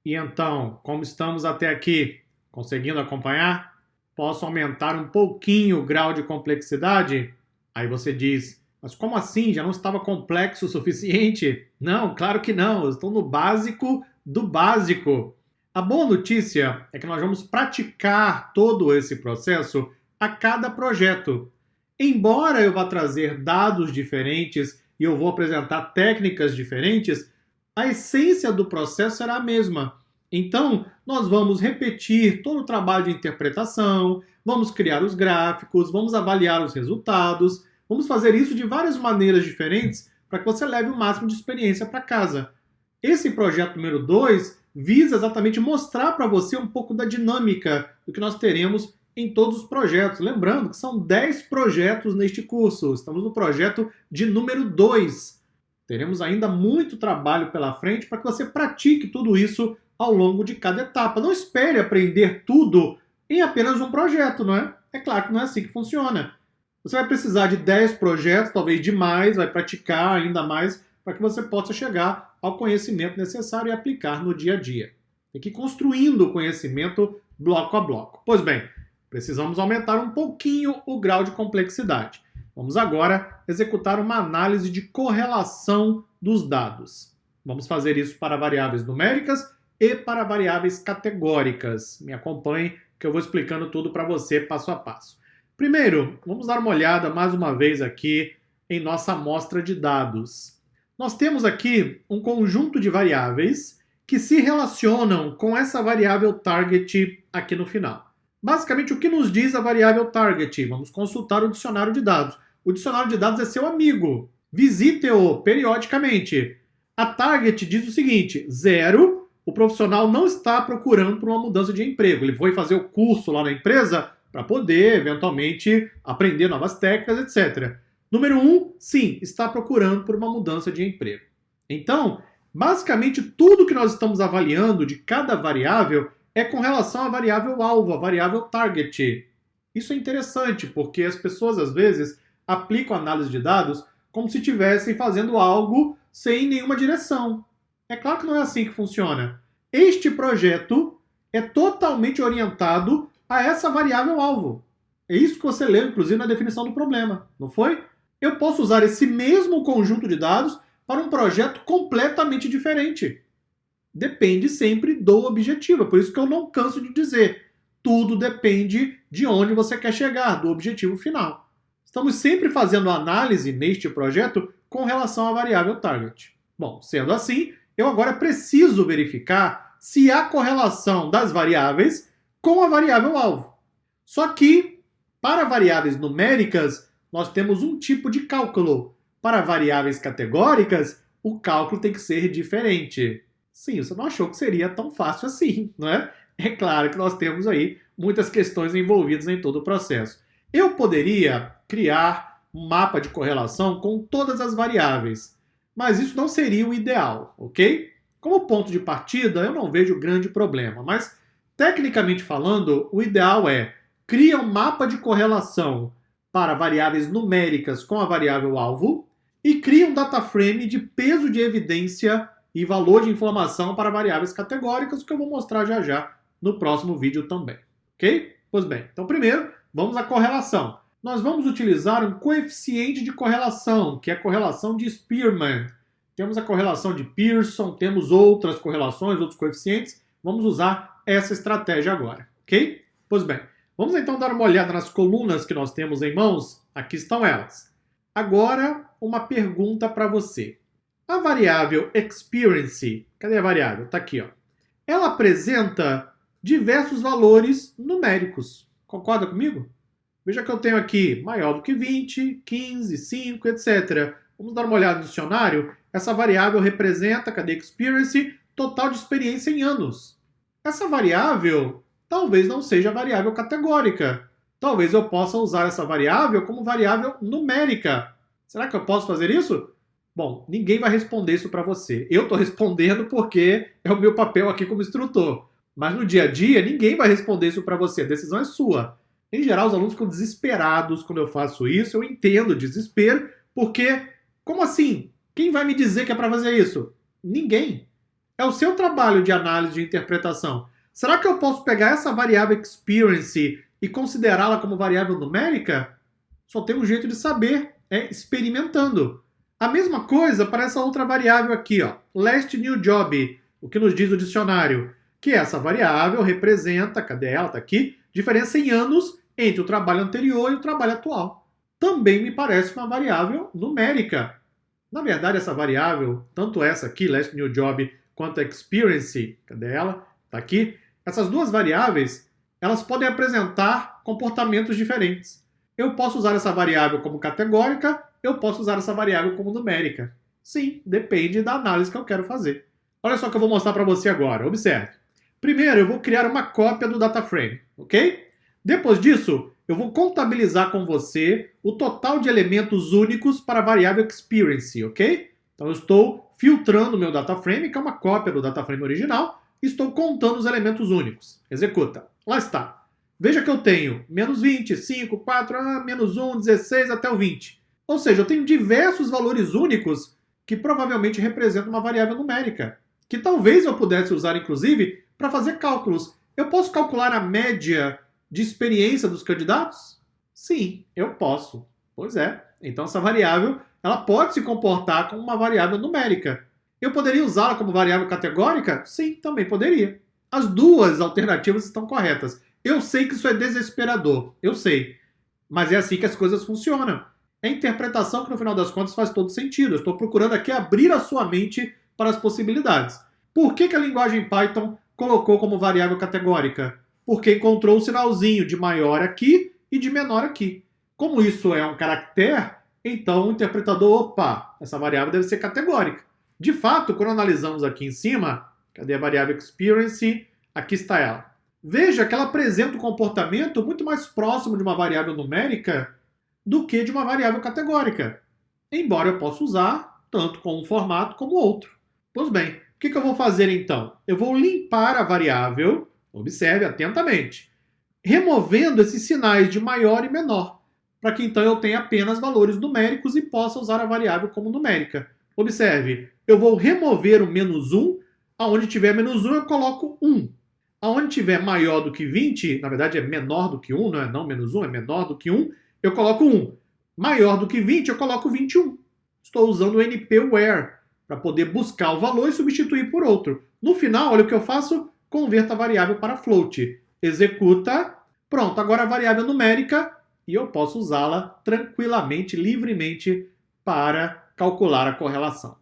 E então, como estamos até aqui? Conseguindo acompanhar? Posso aumentar um pouquinho o grau de complexidade? Aí você diz, mas como assim? Já não estava complexo o suficiente? Não, claro que não. Eu estou no básico do básico. A boa notícia é que nós vamos praticar todo esse processo a cada projeto. Embora eu vá trazer dados diferentes e eu vou apresentar técnicas diferentes, a essência do processo será a mesma. Então, nós vamos repetir todo o trabalho de interpretação, vamos criar os gráficos, vamos avaliar os resultados, vamos fazer isso de várias maneiras diferentes para que você leve o máximo de experiência para casa. Esse projeto número 2 visa exatamente mostrar para você um pouco da dinâmica do que nós teremos em todos os projetos. Lembrando que são 10 projetos neste curso, estamos no projeto de número 2. Teremos ainda muito trabalho pela frente para que você pratique tudo isso ao longo de cada etapa. Não espere aprender tudo em apenas um projeto, não é? É claro que não é assim que funciona. Você vai precisar de 10 projetos, talvez de mais, vai praticar ainda mais para que você possa chegar ao conhecimento necessário e aplicar no dia a dia. Tem que ir construindo o conhecimento bloco a bloco. Pois bem, precisamos aumentar um pouquinho o grau de complexidade. Vamos agora executar uma análise de correlação dos dados. Vamos fazer isso para variáveis numéricas e para variáveis categóricas. Me acompanhe que eu vou explicando tudo para você passo a passo. Primeiro, vamos dar uma olhada mais uma vez aqui em nossa amostra de dados. Nós temos aqui um conjunto de variáveis que se relacionam com essa variável target aqui no final. Basicamente, o que nos diz a variável target? Vamos consultar o dicionário de dados. O dicionário de dados é seu amigo. Visite-o periodicamente. A target diz o seguinte: 0, o profissional não está procurando por uma mudança de emprego. Ele foi fazer o curso lá na empresa para poder, eventualmente, aprender novas técnicas, etc. Número 1, sim, está procurando por uma mudança de emprego. Então, basicamente, tudo que nós estamos avaliando de cada variável é com relação à variável alvo, a variável target. Isso é interessante, porque as pessoas, às vezes, aplicam a análise de dados como se estivessem fazendo algo sem nenhuma direção. É claro que não é assim que funciona. Este projeto é totalmente orientado a essa variável alvo. É isso que você leu, inclusive, na definição do problema, não foi? Eu posso usar esse mesmo conjunto de dados para um projeto completamente diferente. Depende sempre do objetivo. É por isso que eu não canso de dizer. Tudo depende de onde você quer chegar, do objetivo final. Estamos sempre fazendo análise neste projeto com relação à variável target. Bom, sendo assim, eu agora preciso verificar se há correlação das variáveis com a variável alvo. Só que, para variáveis numéricas, nós temos um tipo de cálculo. Para variáveis categóricas, o cálculo tem que ser diferente. Sim, você não achou que seria tão fácil assim, não é? É claro que nós temos aí muitas questões envolvidas em todo o processo. Eu poderia criar um mapa de correlação com todas as variáveis, mas isso não seria o ideal, ok? Como ponto de partida, eu não vejo grande problema, mas tecnicamente falando, o ideal é criar um mapa de correlação para variáveis numéricas com a variável alvo e cria um data frame de peso de evidência e valor de informação para variáveis categóricas, que eu vou mostrar já já no próximo vídeo também, ok? Pois bem, então primeiro, vamos à correlação. Nós vamos utilizar um coeficiente de correlação, que é a correlação de Spearman. Temos a correlação de Pearson, temos outras correlações, outros coeficientes. Vamos usar essa estratégia agora, ok? Pois bem, vamos então dar uma olhada nas colunas que nós temos em mãos. Aqui estão elas. Agora, uma pergunta para você. A variável experience, cadê a variável? Está aqui, ó. Ela apresenta diversos valores numéricos. Concorda comigo? Veja que eu tenho aqui maior do que 20, 15, 5, etc. Vamos dar uma olhada no dicionário. Essa variável representa, cadê experience? Total de experiência em anos. Essa variável talvez não seja variável categórica. Talvez eu possa usar essa variável como variável numérica. Será que eu posso fazer isso? Bom, ninguém vai responder isso para você. Eu estou respondendo porque é o meu papel aqui como instrutor. Mas no dia a dia, ninguém vai responder isso para você. A decisão é sua. Em geral, os alunos ficam desesperados quando eu faço isso. Eu entendo o desespero, porque, como assim? Quem vai me dizer que é para fazer isso? Ninguém. É o seu trabalho de análise de interpretação. Será que eu posso pegar essa variável experience e considerá-la como variável numérica? Só tem um jeito de saber, é experimentando. A mesma coisa para essa outra variável aqui, ó, last new job, o que nos diz o dicionário, que essa variável representa, cadê ela? Está aqui, diferença em anos entre o trabalho anterior e o trabalho atual. Também me parece uma variável numérica. Na verdade, essa variável, tanto essa aqui, last new job, quanto a experience, cadê ela? Está aqui. Essas duas variáveis, elas podem apresentar comportamentos diferentes. Eu posso usar essa variável como categórica, eu posso usar essa variável como numérica. Sim, depende da análise que eu quero fazer. Olha só o que eu vou mostrar para você agora. Observe. Primeiro, eu vou criar uma cópia do data frame, ok? Depois disso, eu vou contabilizar com você o total de elementos únicos para a variável experience, ok? Então, eu estou filtrando o meu data frame, que é uma cópia do data frame original, e estou contando os elementos únicos. Executa. Lá está. Veja que eu tenho menos 20, 5, 4, menos 1, 16 até o 20. Ou seja, eu tenho diversos valores únicos que provavelmente representam uma variável numérica, que talvez eu pudesse usar, inclusive, para fazer cálculos. Eu posso calcular a média de experiência dos candidatos? Sim, eu posso. Pois é. Então, essa variável ela pode se comportar como uma variável numérica. Eu poderia usá-la como variável categórica? Sim, também poderia. As duas alternativas estão corretas. Eu sei que isso é desesperador, eu sei. Mas é assim que as coisas funcionam. É interpretação que, no final das contas, faz todo sentido. Eu estou procurando aqui abrir a sua mente para as possibilidades. Por que a linguagem Python colocou como variável categórica? Porque encontrou um sinalzinho de maior aqui e de menor aqui. Como isso é um caractere, então o interpretador, opa, essa variável deve ser categórica. De fato, quando analisamos aqui em cima, cadê a variável experience? Aqui está ela. Veja que ela apresenta um comportamento muito mais próximo de uma variável numérica do que de uma variável categórica. Embora eu possa usar tanto com um formato como outro. Pois bem, o que eu vou fazer então? Eu vou limpar a variável, observe atentamente, removendo esses sinais de maior e menor, para que então eu tenha apenas valores numéricos e possa usar a variável como numérica. Observe, eu vou remover o menos 1, aonde tiver menos 1 eu coloco 1. Aonde tiver maior do que 20, na verdade é menor do que 1, não é não menos 1, é menor do que 1, eu coloco 1. Maior do que 20, eu coloco 21. Estou usando o NP-WHERE para poder buscar o valor e substituir por outro. No final, olha o que eu faço, converto a variável para float. Executa, pronto, agora a variável numérica e eu posso usá-la tranquilamente, livremente para calcular a correlação.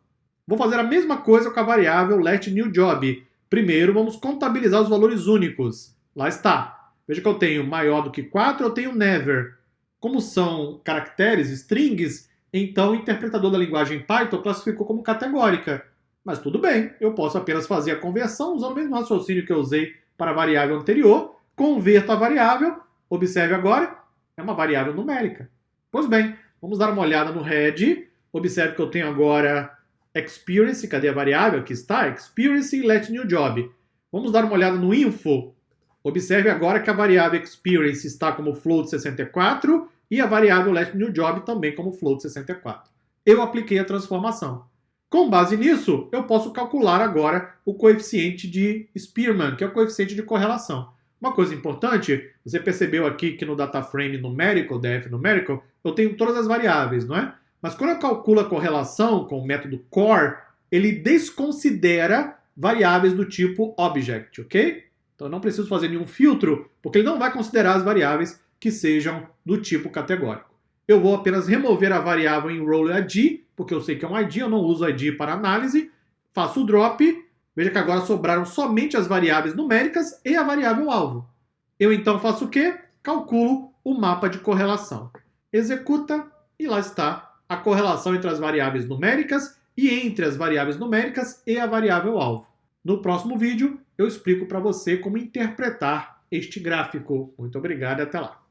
Vou fazer a mesma coisa com a variável letNewJob. Primeiro, vamos contabilizar os valores únicos. Lá está. Veja que eu tenho maior do que 4, eu tenho never. Como são caracteres, strings, então o interpretador da linguagem Python classificou como categórica. Mas tudo bem, eu posso apenas fazer a conversão usando o mesmo raciocínio que eu usei para a variável anterior, converto a variável, observe agora, é uma variável numérica. Pois bem, vamos dar uma olhada no head, observe que eu tenho agora experience, cadê a variável? Aqui está, experience e letNewJob. Vamos dar uma olhada no info. Observe agora que a variável experience está como float 64 e a variável letNewJob também como float 64. Eu apliquei a transformação. Com base nisso, eu posso calcular agora o coeficiente de Spearman, que é o coeficiente de correlação. Uma coisa importante, você percebeu aqui que no data frame numerical, df numerical, eu tenho todas as variáveis, não é? Mas quando eu calculo a correlação com o método core, ele desconsidera variáveis do tipo object, ok? Então eu não preciso fazer nenhum filtro, porque ele não vai considerar as variáveis que sejam do tipo categórico. Eu vou apenas remover a variável enrolledID, porque eu sei que é um ID, eu não uso ID para análise, faço o drop, veja que agora sobraram somente as variáveis numéricas e a variável alvo. Eu então faço o quê? Calculo o mapa de correlação. Executa e lá está a correlação entre as variáveis numéricas e entre as variáveis numéricas e a variável alvo. No próximo vídeo, eu explico para você como interpretar este gráfico. Muito obrigado e até lá.